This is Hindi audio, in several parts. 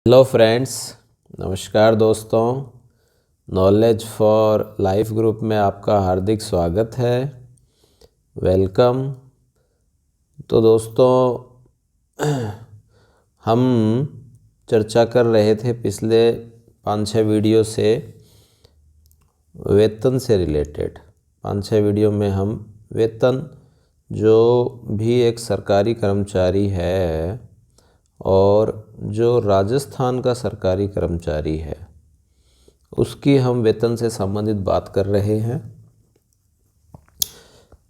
हेलो फ्रेंड्स, नमस्कार दोस्तों। नॉलेज फॉर लाइफ ग्रुप में आपका हार्दिक स्वागत है। वेलकम। तो दोस्तों, हम चर्चा कर रहे थे पिछले 5-6 वीडियो से वेतन से रिलेटेड। 5-6 वीडियो में हम वेतन, जो भी एक सरकारी कर्मचारी है और जो राजस्थान का सरकारी कर्मचारी है, उसकी हम वेतन से संबंधित बात कर रहे हैं।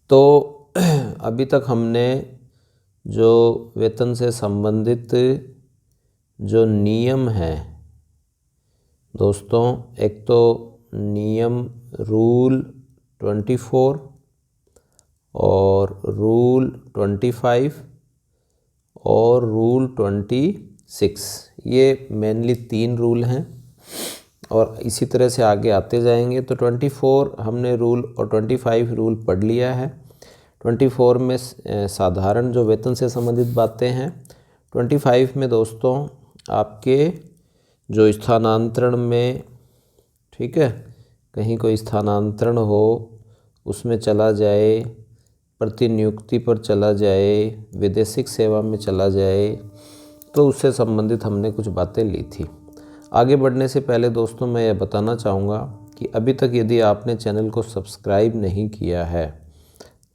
तो अभी तक हमने जो वेतन से संबंधित जो नियम हैं दोस्तों, एक तो नियम रूल 24 और रूल 25 और रूल 26, ये मेनली 3 रूल हैं और इसी तरह से आगे आते जाएंगे। तो 24 हमने रूल और 25 रूल पढ़ लिया है। 24 में साधारण जो वेतन से संबंधित बातें हैं। 25 में दोस्तों आपके जो स्थानांतरण में, ठीक है, कहीं कोई स्थानांतरण हो, उसमें चला जाए, प्रतिनियुक्ति पर चला जाए, विदेशिक सेवा में चला जाए, तो उससे संबंधित हमने कुछ बातें ली थी। आगे बढ़ने से पहले दोस्तों मैं यह बताना चाहूँगा कि अभी तक यदि आपने चैनल को सब्सक्राइब नहीं किया है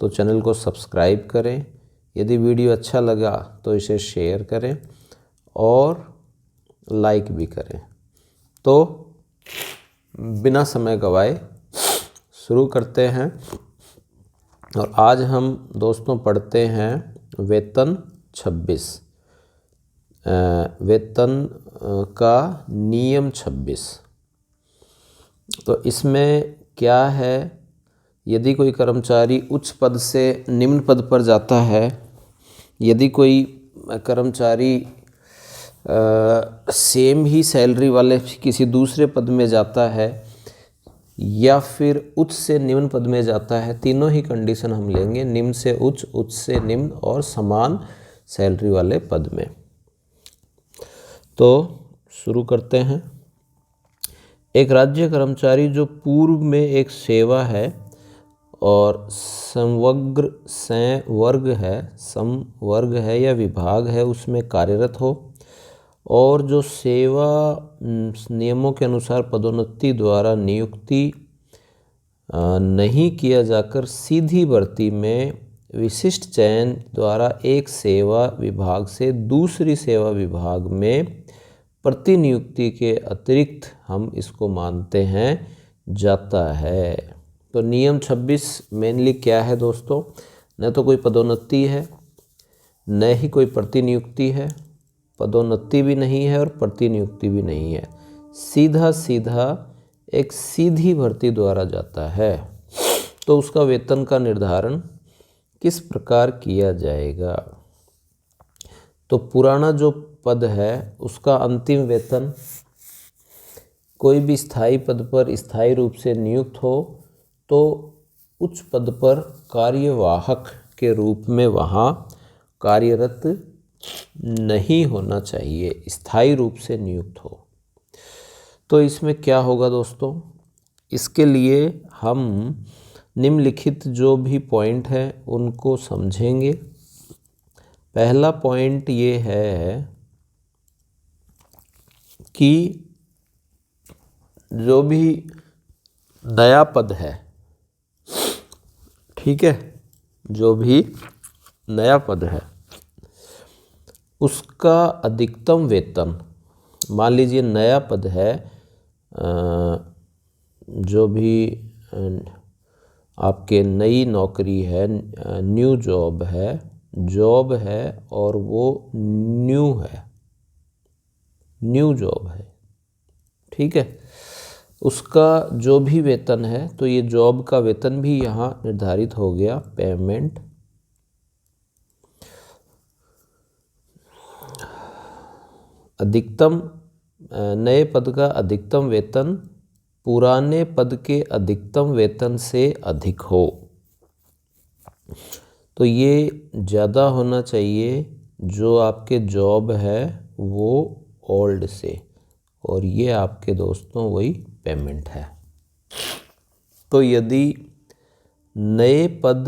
तो चैनल को सब्सक्राइब करें। यदि वीडियो अच्छा लगा तो इसे शेयर करें और लाइक भी करें। तो बिना समय गवाए शुरू करते हैं। और आज हम दोस्तों पढ़ते हैं वेतन 26, वेतन का नियम 26। तो इसमें क्या है, यदि कोई कर्मचारी उच्च पद से निम्न पद पर जाता है, यदि कोई कर्मचारी सेम ही सैलरी वाले किसी दूसरे पद में जाता है या फिर उच्च से निम्न पद में जाता है, तीनों ही कंडीशन हम लेंगे, निम्न से उच्च, उच्च से निम्न और समान सैलरी वाले पद में। तो शुरू करते हैं। एक राज्य कर्मचारी जो पूर्व में एक सेवा है और समवर्ग है या विभाग है, उसमें कार्यरत हो और जो सेवा नियमों के अनुसार पदोन्नति द्वारा नियुक्ति नहीं किया जाकर सीधी भर्ती में विशिष्ट चयन द्वारा एक सेवा विभाग से दूसरी सेवा विभाग में प्रतिनियुक्ति के अतिरिक्त हम इसको मानते हैं जाता है। तो नियम 26 मेनली क्या है दोस्तों, न तो कोई पदोन्नति है, न ही कोई प्रतिनियुक्ति है, पदोन्नति भी नहीं है और प्रतिनियुक्ति भी नहीं है, सीधा सीधा एक सीधी भर्ती द्वारा जाता है। तो उसका वेतन का निर्धारण किस प्रकार किया जाएगा? तो पुराना जो पद है उसका अंतिम वेतन, कोई भी स्थायी पद पर स्थायी रूप से नियुक्त हो तो उच्च पद पर कार्यवाहक के रूप में वहाँ कार्यरत नहीं होना चाहिए, स्थायी रूप से नियुक्त हो। तो इसमें क्या होगा दोस्तों, इसके लिए हम निम्नलिखित जो भी पॉइंट है उनको समझेंगे। पहला पॉइंट ये है कि जो भी नया पद है, ठीक है, जो भी नया पद है उसका अधिकतम वेतन, मान लीजिए नया पद है, जो भी आपके नई नौकरी है, न्यू जॉब है और वो न्यू जॉब है, ठीक है, उसका जो भी वेतन है, तो ये जॉब का वेतन भी यहाँ निर्धारित हो गया, पेमेंट। अधिकतम नए पद का अधिकतम वेतन पुराने पद के अधिकतम वेतन से अधिक हो, तो ये ज़्यादा होना चाहिए। जो आपके जॉब है वो ओल्ड वर्ड से, और ये आपके दोस्तों वही पेमेंट है। तो यदि नए पद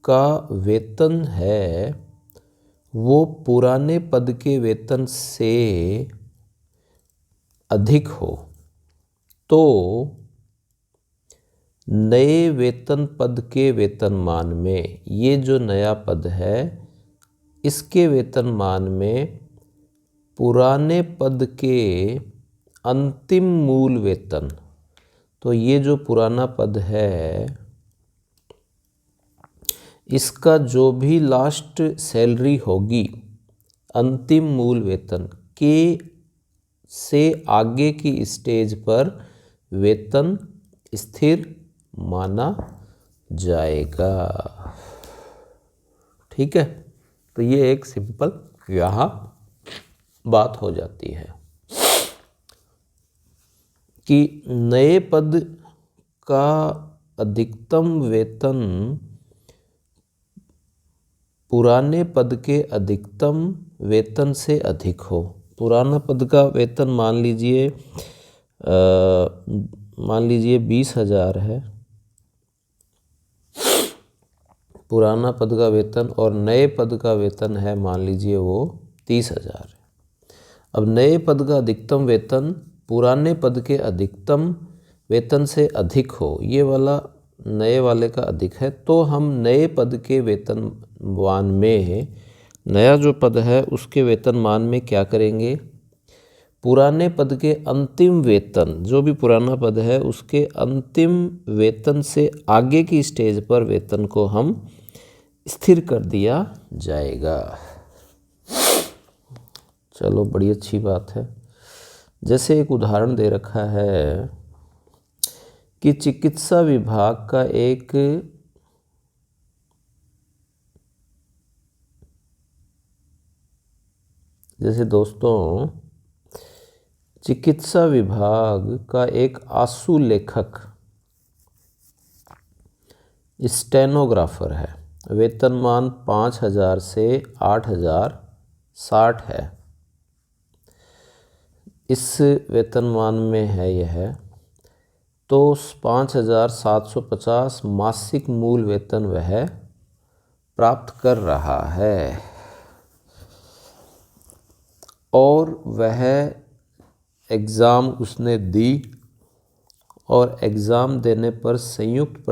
का वेतन है वो पुराने पद के वेतन से अधिक हो तो नए वेतन पद के वेतनमान में, ये जो नया पद है इसके वेतनमान में पुराने पद के अंतिम मूल वेतन, तो ये जो पुराना पद है इसका जो भी लास्ट सैलरी होगी अंतिम मूल वेतन के से आगे की स्टेज पर वेतन स्थिर माना जाएगा। ठीक है, तो ये एक सिंपल यहाँ बात हो जाती है कि नए पद का अधिकतम वेतन पुराने पद के अधिकतम वेतन से अधिक हो। पुराना पद का वेतन मान लीजिए 20,000 है पुराना पद का वेतन, और नए पद का वेतन है मान लीजिए वो 30,000 है। अब नए पद का अधिकतम वेतन पुराने पद के अधिकतम वेतन से अधिक हो, ये वाला नए वाले का अधिक है, तो हम नए पद के वेतनमान में, नया जो पद है उसके वेतनमान में क्या करेंगे, पुराने पद के अंतिम वेतन, जो भी पुराना पद है उसके अंतिम वेतन से आगे की स्टेज पर वेतन को हम स्थिर कर दिया जाएगा। चलो, बड़ी अच्छी बात है। जैसे एक उदाहरण दे रखा है कि चिकित्सा विभाग का एक जैसे दोस्तों चिकित्सा विभाग का एक आंसू लेखक स्टेनोग्राफर है, वेतनमान 5,000 से 8,060 है। इस वेतनमान में है यह, तो 5,750 मासिक मूल वेतन वह प्राप्त कर रहा है, और वह एग्ज़ाम उसने दी, और एग्ज़ाम देने पर संयुक्त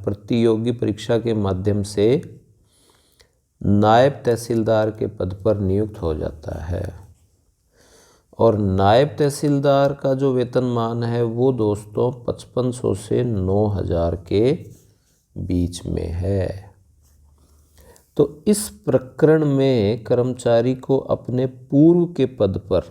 प्रतियोगी परीक्षा के माध्यम से नायब तहसीलदार के पद पर नियुक्त हो जाता है। और नायब तहसीलदार का जो वेतनमान है वो दोस्तों 5,500 से 9,000 के बीच में है। तो इस प्रकरण में कर्मचारी को अपने पूर्व के पद पर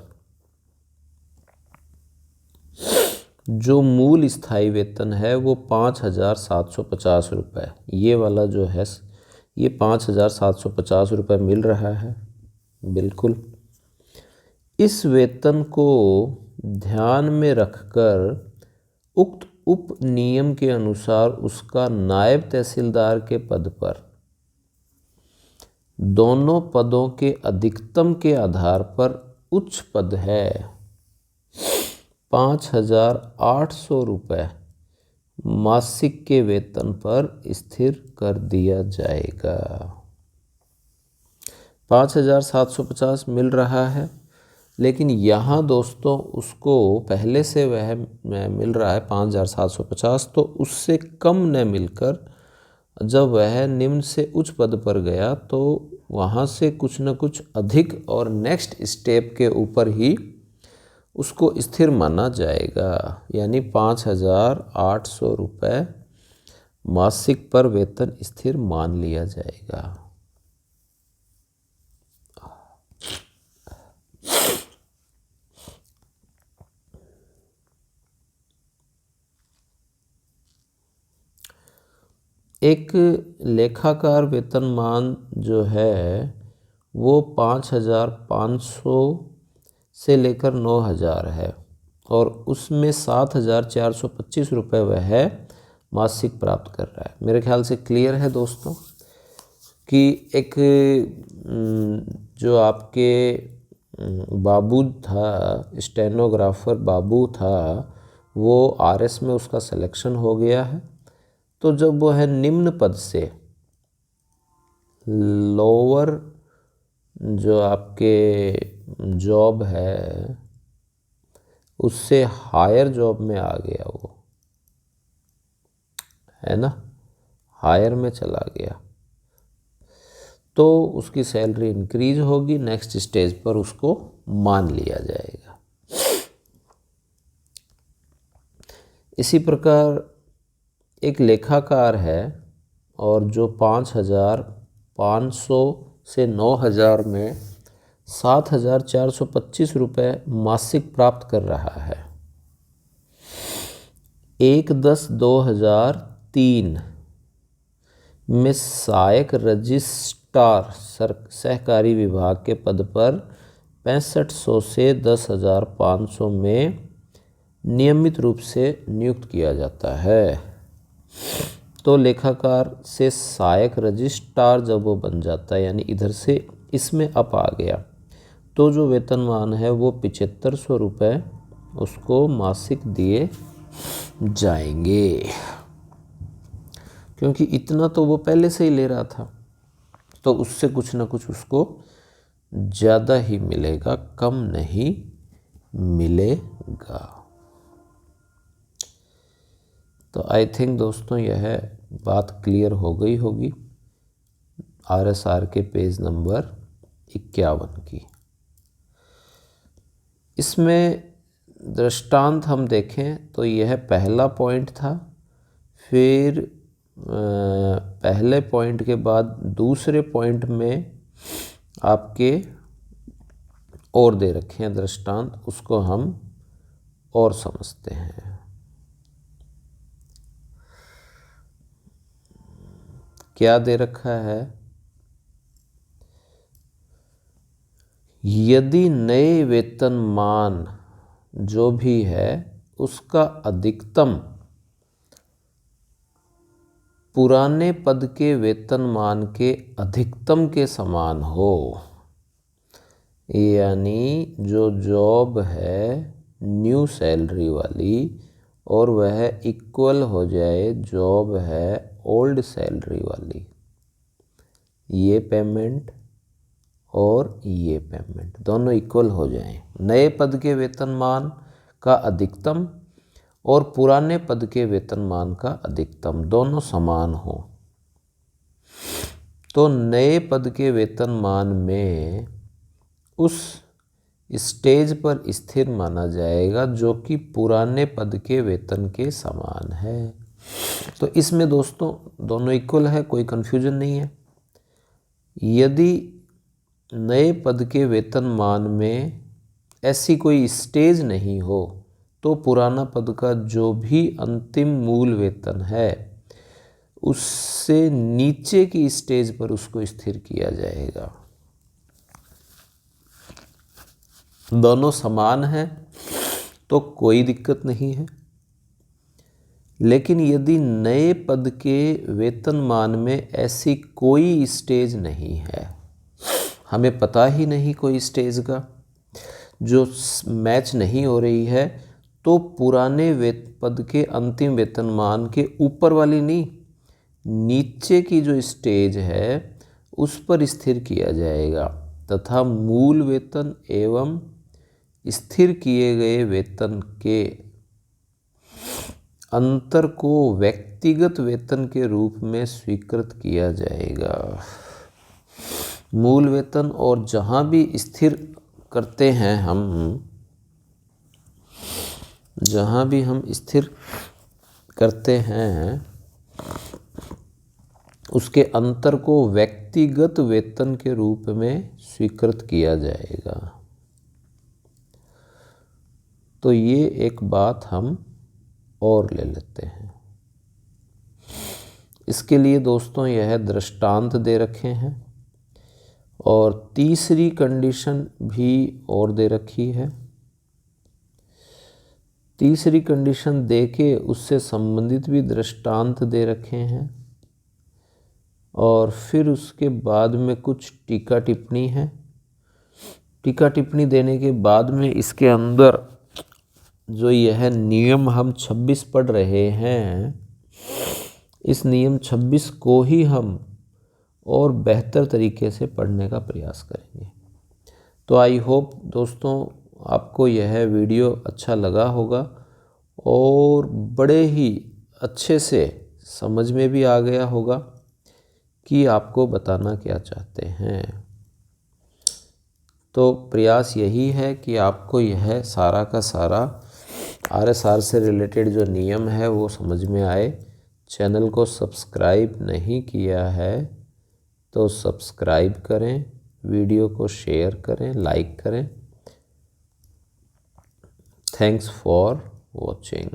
जो मूल स्थायी वेतन है वो 5,750 रुपये, ये वाला जो है ये 5,750 रुपये मिल रहा है। बिल्कुल, इस वेतन को ध्यान में रखकर उक्त उप नियम के अनुसार उसका नायब तहसीलदार के पद पर दोनों पदों के अधिकतम के आधार पर उच्च पद है 5,800 रुपये मासिक के वेतन पर स्थिर कर दिया जाएगा। 5,750 मिल रहा है, लेकिन यहाँ दोस्तों उसको पहले से वह मिल रहा है 5,750, तो उससे कम न मिलकर जब वह निम्न से उच्च पद पर गया तो वहाँ से कुछ न कुछ अधिक और नेक्स्ट स्टेप के ऊपर ही उसको स्थिर माना जाएगा, यानी 5,800 रुपये मासिक पर वेतन स्थिर मान लिया जाएगा। एक लेखाकार वेतनमान जो है वो 5,500 से लेकर 9,000 है, और उसमें 7,425 रुपये वह मासिक प्राप्त कर रहा है। मेरे ख्याल से क्लियर है दोस्तों कि एक जो आपके बाबू था, स्टेनोग्राफर बाबू था, वो RS में उसका सिलेक्शन हो गया है। तो जब वो है निम्न पद से लोअर जो आपके जॉब है उससे हायर जॉब में आ गया, वो है ना, हायर में चला गया, तो उसकी सैलरी इंक्रीज होगी, नेक्स्ट स्टेज पर उसको मान लिया जाएगा। इसी प्रकार एक लेखाकार है और जो 5,500 से 9,000 में 7,425 रुपये मासिक प्राप्त कर रहा है। 1/10/2003 में सहायक रजिस्ट्रार सहकारी विभाग के पद पर 6500 से 10,500 में नियमित रूप से नियुक्त किया जाता है। तो लेखाकार से सहायक रजिस्ट्रार जब वो बन जाता है, यानी इधर से इसमें अप आ गया, तो जो वेतनमान है वो 7,500 रुपये उसको मासिक दिए जाएंगे, क्योंकि इतना तो वो पहले से ही ले रहा था, तो उससे कुछ ना कुछ उसको ज़्यादा ही मिलेगा, कम नहीं मिलेगा। तो आई थिंक दोस्तों यह बात क्लियर हो गई होगी RSR के पेज नंबर 51 की। इसमें दृष्टांत हम देखें तो यह पहला पॉइंट था, फिर पहले पॉइंट के बाद दूसरे पॉइंट में आपके और दे रखे हैं दृष्टांत, उसको हम और समझते हैं। क्या दे रखा है? यदि नए वेतनमान जो भी है उसका अधिकतम पुराने पद के वेतनमान के अधिकतम के समान हो, यानी जो जॉब है न्यू सैलरी वाली और वह इक्वल हो जाए जॉब है ओल्ड सैलरी वाली, ये पेमेंट और ये पेमेंट दोनों इक्वल हो जाएं, नए पद के वेतनमान का अधिकतम और पुराने पद के वेतनमान का अधिकतम दोनों समान हो, तो नए पद के वेतनमान में उस स्टेज पर स्थिर माना जाएगा जो कि पुराने पद के वेतन के समान है। तो इसमें दोस्तों दोनों इक्वल है, कोई कन्फ्यूजन नहीं है। यदि नए पद के वेतनमान में ऐसी कोई स्टेज नहीं हो तो पुराना पद का जो भी अंतिम मूल वेतन है उससे नीचे की स्टेज पर उसको स्थिर किया जाएगा। दोनों समान हैं तो कोई दिक्कत नहीं है, लेकिन यदि नए पद के वेतनमान में ऐसी कोई स्टेज नहीं है, हमें पता ही नहीं कोई स्टेज का, जो मैच नहीं हो रही है, तो पुराने पद के अंतिम वेतनमान के ऊपर वाली नहीं, नीचे की जो स्टेज है उस पर स्थिर किया जाएगा तथा मूल वेतन एवं स्थिर किए गए वेतन के अंतर को व्यक्तिगत वेतन के रूप में स्वीकृत किया जाएगा। मूल वेतन और जहाँ भी स्थिर करते हैं हम, जहाँ भी हम स्थिर करते हैं उसके अंतर को व्यक्तिगत वेतन के रूप में स्वीकृत किया जाएगा। तो ये एक बात हम और ले लेते हैं। इसके लिए दोस्तों यह दृष्टांत दे रखे हैं और तीसरी कंडीशन भी और दे रखी है। तीसरी कंडीशन दे के उससे संबंधित भी दृष्टांत दे रखे हैं और फिर उसके बाद में कुछ टीका टिप्पणी है टीका टिप्पणी देने के बाद में इसके अंदर जो यह नियम हम 26 पढ़ रहे हैं, इस नियम 26 को ही हम और बेहतर तरीके से पढ़ने का प्रयास करेंगे। तो आई होप दोस्तों आपको यह वीडियो अच्छा लगा होगा और बड़े ही अच्छे से समझ में भी आ गया होगा कि आपको बताना क्या चाहते हैं। तो प्रयास यही है कि आपको यह सारा का सारा RSR से रिलेटेड जो नियम है वो समझ में आए। चैनल को सब्सक्राइब नहीं किया है तो सब्सक्राइब करें, वीडियो को शेयर करें, लाइक करें। Thanks for watching.